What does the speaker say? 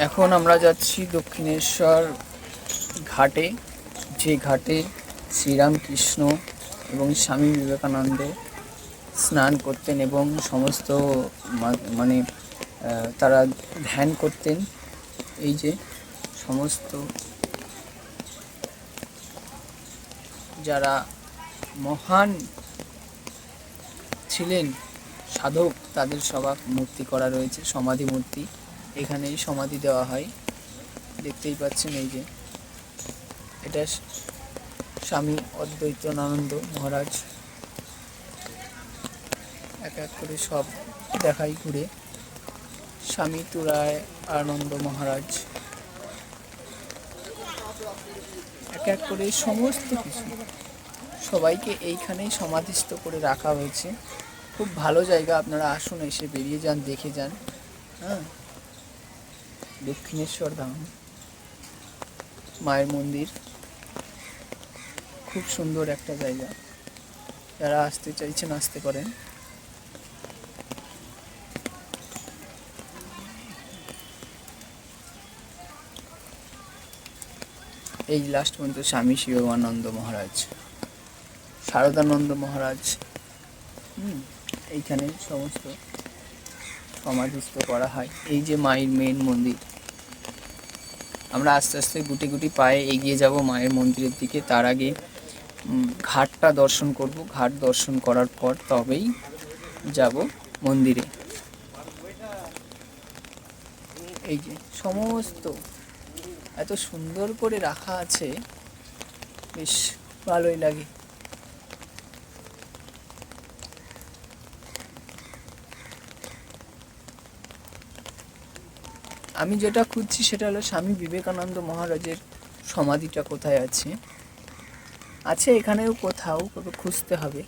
এখন আমরা যাচ্ছি দক্ষিণেশ্বর ঘাটে, যে ঘাটে শ্রীরামকৃষ্ণ এবং স্বামী বিবেকানন্দ স্নান করতেন এবং সমস্ত মানে তারা ধ্যান করতেন। এই যে সমস্ত যারা মহান ছিলেন সাধক তাদের সবার মূর্তি করা রয়েছে, সমাধি মূর্তি। এখানেই সমাধি দেওয়া হয়, দেখতেই পাচ্ছেন। এই যে এটা স্বামী অদ্বৈতানন্দ মহারাজ। এক এক করে সব দেখাই ঘুরে। স্বামী তুরায় আনন্দ মহারাজ, এক এক করে সমস্ত কিছু সবাইকে এইখানেই সমাধিস্থ করে রাখা হয়েছে। খুব ভালো জায়গা, আপনারা আসুন, এসে বেরিয়ে যান, দেখে যান। হ্যাঁ, দক্ষিণেশ্বর ধাম মায়ের মন্দির, খুব সুন্দর একটা জায়গা। যারা আসতে চাইছেন আসতে পারেন। এই লাস্ট পর্যন্ত স্বামী শিবানন্দ মহারাজ, শারদানন্দ মহারাজ এইখানে সমস্ত সমাধিস্থ করা হয়। এই যে মায়ের মেন মন্দির। আমরা আস্তে আস্তে গুটি গুটি পায়ে এগিয়ে যাব মায়ের মন্দিরের দিকে। তার আগে ঘাটটা দর্শন করব। ঘাট দর্শন করার পর তবেই যাব মন্দিরে। এই যে সমস্ত এত সুন্দর করে রাখা আছে, বেশ ভালোই লাগে। আমি যেটা খুঁজছি সেটা হলো স্বামী বিবেকানন্দ মহারাজের সমাধিটা কোথায় আছে। এখানেও কোথাও, তবে খুঁজতে হবে।